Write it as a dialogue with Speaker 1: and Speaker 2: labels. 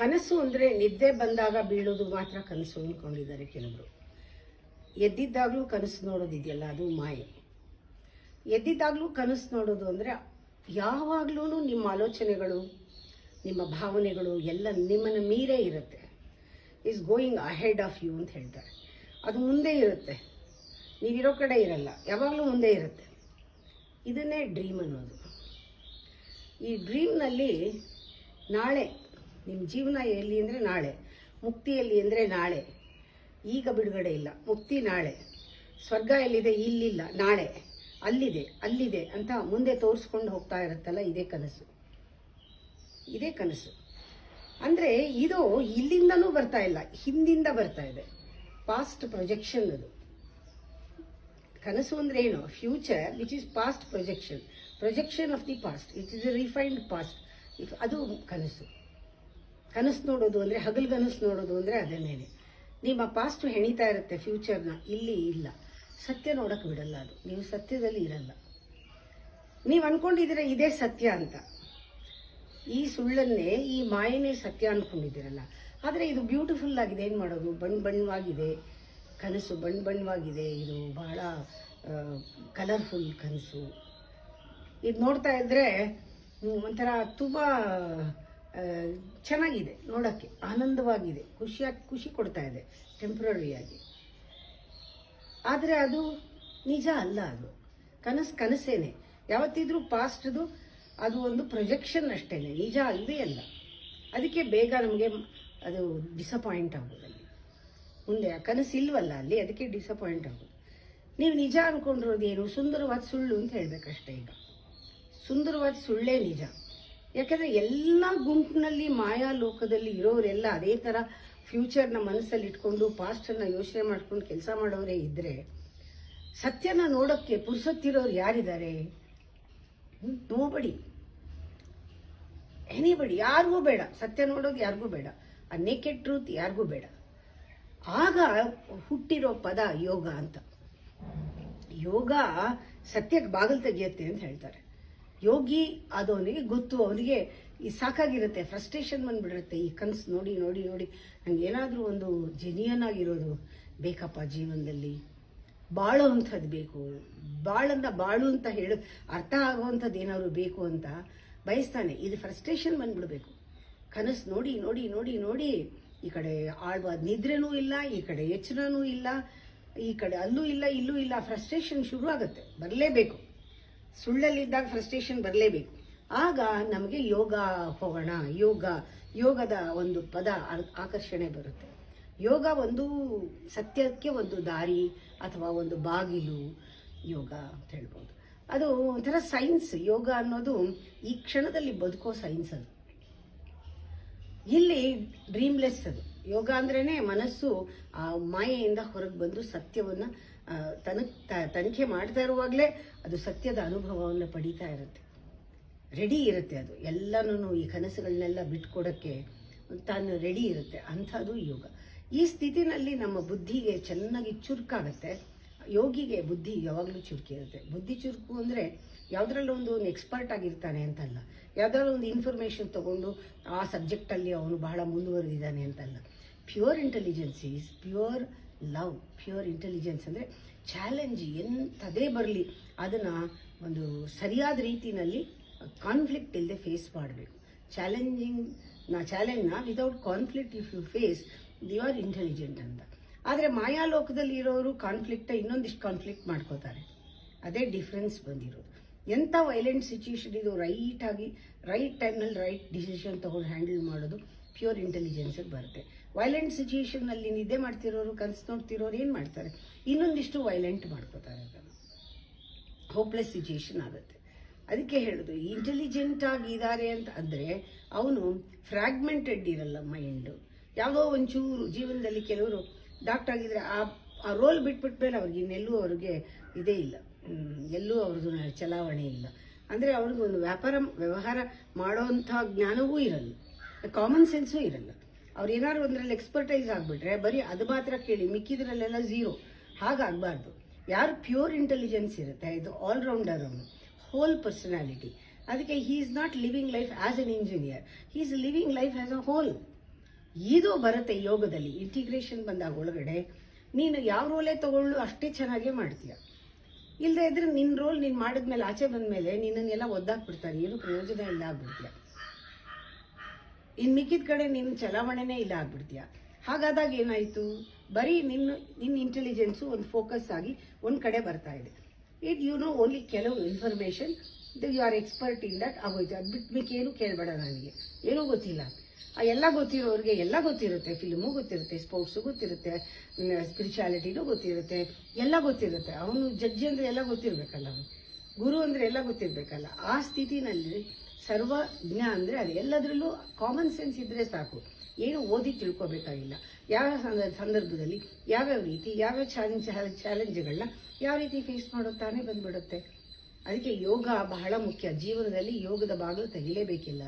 Speaker 1: ಕನಸು ಅಂದರೆ ನಿದ್ದೆ ಬಂದಾಗ ಬೀಳೋದು ಮಾತ್ರ ಕನಸು ಅಂದ್ಕೊಂಡಿದ್ದಾರೆ ಕೆಲವರು. ಎದ್ದಿದ್ದಾಗಲೂ ಕನಸು ನೋಡೋದಿದೆಯಲ್ಲ, ಅದು ಮಾಯೆ. ಎದ್ದಿದ್ದಾಗಲೂ ಕನಸು ನೋಡೋದು ಅಂದರೆ ಯಾವಾಗಲೂ ನಿಮ್ಮ ಆಲೋಚನೆಗಳು, ನಿಮ್ಮ ಭಾವನೆಗಳು ಎಲ್ಲ ನಿಮ್ಮನ್ನು ಮೀರೇ ಇರುತ್ತೆ. Is going ahead of you ಅಂತ ಹೇಳ್ತಾರೆ. ಅದು ಮುಂದೆ ಇರುತ್ತೆ, ನೀವಿರೋ ಕಡೆ ಇರಲ್ಲ, ಯಾವಾಗಲೂ ಮುಂದೆ ಇರುತ್ತೆ. ಇದನ್ನೇ ಡ್ರೀಮ್ ಅನ್ನೋದು. ಈ ಡ್ರೀಮ್ನಲ್ಲಿ ನಾಳೆ ನಿಮ್ಮ ಜೀವನ ಎಲ್ಲಿ ಅಂದರೆ ನಾಳೆ, ಮುಕ್ತಿಯಲ್ಲಿ ಅಂದರೆ ನಾಳೆ, ಈಗ ಬಿಡುಗಡೆ ಇಲ್ಲ, ಮುಕ್ತಿ ನಾಳೆ, ಸ್ವರ್ಗ ಎಲ್ಲಿದೆ ಇಲ್ಲಿಲ್ಲ, ನಾಳೆ ಅಲ್ಲಿದೆ ಅಲ್ಲಿದೆ ಅಂತ ಮುಂದೆ ತೋರಿಸ್ಕೊಂಡು ಹೋಗ್ತಾ ಇರುತ್ತಲ್ಲ, ಇದೇ ಕನಸು. ಇದೇ ಕನಸು ಅಂದರೆ ಇದು ಇಲ್ಲಿಂದನೂ ಬರ್ತಾ ಇಲ್ಲ, ಹಿಂದಿಂದ ಬರ್ತಾ ಇದೆ. ಪಾಸ್ಟ್ ಪ್ರೊಜೆಕ್ಷನ್ ಅದು. ಕನಸು ಅಂದರೆ ಏನು? Future which is past projection, projection of the past, it is A refined past. ಅದು ಕನಸು. ಕನಸು ನೋಡೋದು ಅಂದರೆ, ಹಗಲ್ಗನಸು ನೋಡೋದು ಅಂದರೆ ಅದನ್ನೇನೆ. ನಿಮ್ಮ ಪಾಸ್ಟ್ ಹೆಣಿತಾ ಇರುತ್ತೆ ಫ್ಯೂಚರ್ನ, ಇಲ್ಲಿ ಇಲ್ಲ. ಸತ್ಯ ನೋಡೋಕೆ ಬಿಡಲ್ಲ ಅದು, ನೀವು ಸತ್ಯದಲ್ಲಿ ಇರಲ್ಲ. ನೀವು ಅಂದ್ಕೊಂಡಿದ್ದೀರ ಇದೇ ಸತ್ಯ ಅಂತ, ಈ ಸುಳ್ಳನ್ನೇ, ಈ ಮಾಯನೇ ಸತ್ಯ ಅಂದ್ಕೊಂಡಿದ್ದೀರಲ್ಲ. ಆದರೆ ಇದು ಬ್ಯೂಟಿಫುಲ್ ಆಗಿದೆ, ಏನು ಮಾಡೋದು? ಬಣ್ಣವಾಗಿದೆ ಕನಸು, ಬಣ್ಣವಾಗಿದೆ. ಇದು ಬಹಳ ಕಲರ್ಫುಲ್ ಕನಸು. ಇದು ನೋಡ್ತಾ ಇದ್ದರೆ ಒಂಥರ ತುಂಬ ಚೆನ್ನಾಗಿದೆ, ನೋಡೋಕ್ಕೆ ಆನಂದವಾಗಿದೆ, ಖುಷಿ ಕೊಡ್ತಾ ಇದೆ ಟೆಂಪ್ರರಿಯಾಗಿ. ಆದರೆ ಅದು ನಿಜ ಅಲ್ಲ. ಅದು ಕನಸೇನೆ. ಯಾವತ್ತಿದ್ರೂ ಪಾಸ್ಟ್ದು ಅದು ಒಂದು ಪ್ರೊಜೆಕ್ಷನ್ ಅಷ್ಟೇ, ನಿಜ ಅಲ್ಲವೇ ಅಲ್ಲ. ಅದಕ್ಕೆ ಬೇಗ ನಮಗೆ ಅದು ಡಿಸಪಾಯಿಂಟ್ ಆಗೋದಲ್ಲಿ, ಮುಂದೆ ಆ ಕನಸು ಇಲ್ವಲ್ಲ ಅಲ್ಲಿ, ಅದಕ್ಕೆ ಡಿಸಪಾಯಿಂಟ್ ಆಗೋದು. ನೀವು ನಿಜ ಅಂದ್ಕೊಂಡಿರೋದು ಏನು? ಸುಂದರವಾದ ಸುಳ್ಳು ಅಂತ ಹೇಳಬೇಕಷ್ಟೇ. ಈಗ ಸುಂದರವಾದ ಸುಳ್ಳೇ ನಿಜ. ಯಾಕಂದರೆ ಎಲ್ಲ ಗುಂಪಿನಲ್ಲಿ, ಮಾಯಾ ಲೋಕದಲ್ಲಿ ಇರೋರೆಲ್ಲ ಅದೇ ಥರ ಫ್ಯೂಚರ್ನ ಮನಸ್ಸಲ್ಲಿ ಇಟ್ಕೊಂಡು ಪಾಸ್ಟನ್ನು ಯೋಚನೆ ಮಾಡ್ಕೊಂಡು ಕೆಲಸ ಮಾಡೋರೇ ಇದ್ದರೆ, ಸತ್ಯನ ನೋಡೋಕ್ಕೆ ಪುರ್ಸೊತ್ತಿರೋರು ಯಾರಿದ್ದಾರೆ? ನೋಬಡಿ, ಎನಿಬಡಿ, ಯಾರಿಗೂ ಬೇಡ. ಸತ್ಯ ನೋಡೋದು ಯಾರಿಗೂ ಬೇಡ, ಆ ನೇಕೆಡ್ ಟ್ರೂತ್ ಯಾರಿಗೂ ಬೇಡ. ಆಗ ಹುಟ್ಟಿರೋ ಪದ ಯೋಗ ಅಂತ. ಯೋಗ ಸತ್ಯಕ್ಕೆ ಬಾಗಿಲು ತೆಗೆಯುತ್ತೆ ಅಂತ ಹೇಳ್ತಾರೆ. ಯೋಗಿ ಆದವನಿಗೆ ಗೊತ್ತು, ಅವನಿಗೆ ಈ ಸಾಕಾಗಿರುತ್ತೆ, ಫ್ರಸ್ಟ್ರೇಷನ್ ಬಂದ್ಬಿಡುತ್ತೆ. ಈ ಕನಸು ನೋಡಿ ನೋಡಿ ನೋಡಿ ನಂಗೆ ಏನಾದರೂ ಒಂದು ಜೆನ್ಯೂನ್ ಆಗಿರೋದು ಬೇಕಪ್ಪ ಜೀವನದಲ್ಲಿ, ಬಾಳೋವಂಥದ್ದು ಬೇಕು, ಬಾಳು ಅಂತ ಹೇಳೋ ಅರ್ಥ ಆಗುವಂಥದ್ದು ಏನಾದ್ರು ಬೇಕು ಅಂತ ಬಯಸ್ತಾನೆ. ಇದು ಫ್ರಸ್ಟ್ರೇಷನ್ ಬಂದ್ಬಿಡ್ಬೇಕು. ಕನಸು ನೋಡಿ ನೋಡಿ ನೋಡಿ ನೋಡಿ ಈ ಕಡೆ ಆಳ್ವಾದ ನಿದ್ರೆನೂ ಇಲ್ಲ, ಈ ಕಡೆ ಎಚ್ಚರನೂ ಇಲ್ಲ, ಈ ಕಡೆ ಅಲ್ಲೂ ಇಲ್ಲ ಇಲ್ಲೂ ಇಲ್ಲ. ಫ್ರಸ್ಟ್ರೇಷನ್ ಶುರು ಆಗುತ್ತೆ, ಬರಲೇಬೇಕು. ಸುಳ್ಳಲ್ಲಿದ್ದಾಗ ಫ್ರಸ್ಟ್ರೇಷನ್ ಬರಲೇಬೇಕು. ಆಗ ನಮಗೆ ಯೋಗ ಹೋಗೋಣ, ಯೋಗದ ಒಂದು ಪದ ಆಕರ್ಷಣೆ ಬರುತ್ತೆ. ಯೋಗ ಒಂದು ಸತ್ಯಕ್ಕೆ ಒಂದು ದಾರಿ ಅಥವಾ ಒಂದು ಬಾಗಿಲು, ಯೋಗ ಅಂತ ಹೇಳ್ಬೋದು. ಅದು ಒಂಥರ ಸೈನ್ಸ್. ಯೋಗ ಅನ್ನೋದು ಈ ಕ್ಷಣದಲ್ಲಿ ಬದುಕೋ ಸೈನ್ಸ್. ಅದು ಇಲ್ಲಿ ಡ್ರೀಮ್ಲೆಸ್. ಅದು ಯೋಗ ಅಂದ್ರೇ ಮನಸ್ಸು ಆ ಮಾಯೆಯಿಂದ ಹೊರಗೆ ಬಂದು ಸತ್ಯವನ್ನು ತನಿಖೆ ಮಾಡ್ತಾ ಇರುವಾಗಲೇ ಅದು ಸತ್ಯದ ಅನುಭವವನ್ನು ಪಡೀತಾ ಇರುತ್ತೆ, ರೆಡಿ ಇರುತ್ತೆ. ಅದು ಎಲ್ಲನೂ ಈ ಕನಸುಗಳನ್ನೆಲ್ಲ ಬಿಟ್ಕೊಡೋಕ್ಕೆ ತಾನು ರೆಡಿ ಇರುತ್ತೆ. ಅಂಥದ್ದು ಯೋಗ. ಈ ಸ್ಥಿತಿನಲ್ಲಿ ನಮ್ಮ ಬುದ್ಧಿಗೆ ಚೆನ್ನಾಗಿ ಚುರುಕಾಗುತ್ತೆ. ಯೋಗಿಗೆ ಬುದ್ಧಿ ಯಾವಾಗಲೂ ಚುರುಕಿರುತ್ತೆ. ಬುದ್ಧಿ ಚುರುಕು ಅಂದರೆ ಯಾವುದ್ರಲ್ಲೂ ಒಂದು ಎಕ್ಸ್ಪರ್ಟ್ ಆಗಿರ್ತಾನೆ ಅಂತಲ್ಲ, ಯಾವುದಾದ್ರೂ ಒಂದು ಇನ್ಫಾರ್ಮೇಷನ್ ತೊಗೊಂಡು ಆ ಸಬ್ಜೆಕ್ಟಲ್ಲಿ ಅವನು ಬಹಳ ಮುಂದುವರೆದಿದ್ದಾನೆ ಅಂತಲ್ಲ. Pure intelligence is pure love. Pure intelligence ಅಂದರೆ ಚಾಲೆಂಜ್ ಎಂಥದೇ ಬರಲಿ ಅದನ್ನು ಒಂದು ಸರಿಯಾದ ರೀತಿಯಲ್ಲಿ ಕಾನ್ಫ್ಲಿಕ್ಟ್ ಇಲ್ಲದೆ ಫೇಸ್ ಮಾಡಬೇಕು. ಚಾಲೆಂಜ್ನ without conflict if you face you are intelligent ಅಂತ. ಆದರೆ ಮಾಯಾಲೋಕದಲ್ಲಿ ಇರೋರು ಇನ್ನೊಂದಿಷ್ಟು ಕಾನ್ಫ್ಲಿಕ್ಟ್ ಮಾಡ್ಕೋತಾರೆ. ಅದೇ ಡಿಫ್ರೆನ್ಸ್ ಬಂದಿರೋದು. ಎಂಥ ವೈಲೆಂಟ್ ಸಿಚುವೇಶನ್ ಇದು ರೈಟ್ ಟೈಮ್ನಲ್ಲಿ ರೈಟ್ ಡಿಸಿಷನ್ ತೊಗೊಂಡು ಹ್ಯಾಂಡಲ್ ಮಾಡೋದು ಪ್ಯೂರ್ ಇಂಟೆಲಿಜೆನ್ಸಿಗೆ ಬರುತ್ತೆ. ವೈಲೆಂಟ್ ಸಿಚುವೇಶನ್ನಲ್ಲಿ ನಿದ್ದೆ ಮಾಡ್ತಿರೋರು, ಕನಸು ನೋಡ್ತಿರೋರು ಏನು ಮಾಡ್ತಾರೆ? ಇನ್ನೊಂದಿಷ್ಟು ವೈಲೆಂಟ್ ಮಾಡ್ಕೋತಾರೆ. ಅದನ್ನು ಹೋಪ್ಲೆಸ್ ಸಿಚುವೇಶನ್ ಆಗುತ್ತೆ. ಅದಕ್ಕೆ ಹೇಳೋದು ಇಂಟೆಲಿಜೆಂಟ್ ಆಗಿದ್ದಾರೆ ಅಂತ ಅಂದರೆ ಅವನು ಫ್ರ್ಯಾಗ್ಮೆಂಟೆಡ್ ಇರಲ್ಲ ಮೈಂಡು. ಯಾವುದೋ ಒಂಚೂರು ಜೀವನದಲ್ಲಿ ಕೆಲವರು ಡಾಕ್ಟರ್ ಆಗಿದ್ರೆ ಆ ರೋಲ್ ಬಿಟ್ಬಿಟ್ಮೇಲೆ ಅವ್ರಿಗೆ ಇನ್ನೆಲ್ಲೂ ಅವ್ರಿಗೆ ಇದೇ ಇಲ್ಲ, ಎಲ್ಲೂ ಅವ್ರದ್ದು ಚಲಾವಣೆ ಇಲ್ಲ. ಅಂದರೆ ಅವ್ರಿಗೆ ಒಂದು ವ್ಯವಹಾರ ಮಾಡೋವಂಥ ಜ್ಞಾನವೂ ಇರಲ್ಲ, ಕಾಮನ್ ಸೆನ್ಸೂ ಇರಲ್ಲ. ಅವ್ರು ಏನಾದ್ರು ಒಂದರಲ್ಲಿ ಎಕ್ಸ್ಪರ್ಟೈಸ್ ಆಗಿಬಿಟ್ರೆ ಬರೀ ಅದು ಮಾತ್ರ ಕೇಳಿ, ಮಿಕ್ಕಿದ್ರಲ್ಲೆಲ್ಲ ಝೀರೋ. ಹಾಗಾಗಬಾರ್ದು. ಯಾರು ಪ್ಯೂರ್ ಇಂಟೆಲಿಜೆನ್ಸ್ ಇರುತ್ತೆ, ಇದು ಆಲ್ರೌಂಡರ್, ಅವನು ಹೋಲ್ ಪರ್ಸನಾಲಿಟಿ. ಅದಕ್ಕೆ he is not living life as N engineer, he is living life as a hole. ಇದು ಬರುತ್ತೆ ಯೋಗದಲ್ಲಿ. ಇಂಟಿಗ್ರೇಷನ್ ಬಂದಾಗ ಒಳಗಡೆ ನೀನು ಯಾವ ರೋಲೇ ತಗೊಳ್ಳು ಅಷ್ಟೇ ಚೆನ್ನಾಗೇ ಮಾಡ್ತೀಯ. ಇಲ್ಲದೆ ಇದ್ರೆ ನಿನ್ನ ರೋಲ್ ನೀನು ಮಾಡಿದ್ಮೇಲೆ ಆಚೆ ಬಂದ್ಮೇಲೆ ನಿನ್ನನ್ನೆಲ್ಲ ಒದ್ದಾಕ್ಬಿಡ್ತಾರೆ, ಏನು ಪ್ರಯೋಜನ ಇಲ್ಲ ಆಗ್ಬಿಡ್ತೀಯ. ಇನ್ನು ಮಿಕ್ಕಿದ ಕಡೆ ನಿನ್ನ ಚಲಾವಣೆನೇ ಇಲ್ಲ ಆಗ್ಬಿಡ್ತೀಯ. ಹಾಗಾದಾಗ ಏನಾಯಿತು, ಬರೀ ನಿನ್ನ ಇಂಟೆಲಿಜೆನ್ಸು ಒಂದು ಫೋಕಸ್ ಆಗಿ ಒಂದು ಕಡೆ ಬರ್ತಾ ಇದೆ. ಓನ್ಲಿ ಕೆಲವು information you are expert in that ಆಗೋಯ್ತು. ಅದು ಬಿಟ್ಟು ಏನು ಕೇಳಬೇಡ, ನನಗೆ ಏನೂ ಗೊತ್ತಿಲ್ಲ. ಎಲ್ಲ ಗೊತ್ತಿರೋರಿಗೆ ಎಲ್ಲ ಗೊತ್ತಿರುತ್ತೆ, ಫಿಲ್ಮು ಗೊತ್ತಿರುತ್ತೆ, ಸ್ಪೋರ್ಟ್ಸು ಗೊತ್ತಿರುತ್ತೆ, ಸ್ಪಿರಿಚುಯಾಲಿಟಿನೂ ಗೊತ್ತಿರುತ್ತೆ, ಎಲ್ಲ ಗೊತ್ತಿರುತ್ತೆ. ಅವನು ಜಡ್ಜಿ ಅಂದರೆ ಎಲ್ಲ ಗೊತ್ತಿರಬೇಕಲ್ಲ, ಅವನು ಗುರು ಅಂದರೆ ಎಲ್ಲ ಗೊತ್ತಿರಬೇಕಲ್ಲ. ಆ ಸ್ಥಿತಿನಲ್ಲಿ ಸರ್ವಜ್ಞ ಅಂದರೆ ಅದು ಎಲ್ಲದರಲ್ಲೂ ಕಾಮನ್ ಸೆನ್ಸ್ ಇದ್ದರೆ ಸಾಕು, ಏನು ಓದಿ ತಿಳ್ಕೊಬೇಕಾಗಿಲ್ಲ. ಯಾವ ಸಂದರ್ಭದಲ್ಲಿ ಯಾವ್ಯಾವ ರೀತಿ ಯಾವ್ಯಾವ ಚಾಲೆಂಜ್ಗಳನ್ನ ಯಾವ ರೀತಿ ಫೇಸ್ ಮಾಡೋ ತಾನೇ ಬಂದ್ಬಿಡುತ್ತೆ. ಅದಕ್ಕೆ ಯೋಗ ಬಹಳ ಮುಖ್ಯ. ಜೀವನದಲ್ಲಿ ಯೋಗದ ಬಾಗಿಲು ತೆಗಿಲೇಬೇಕಿಲ್ಲ.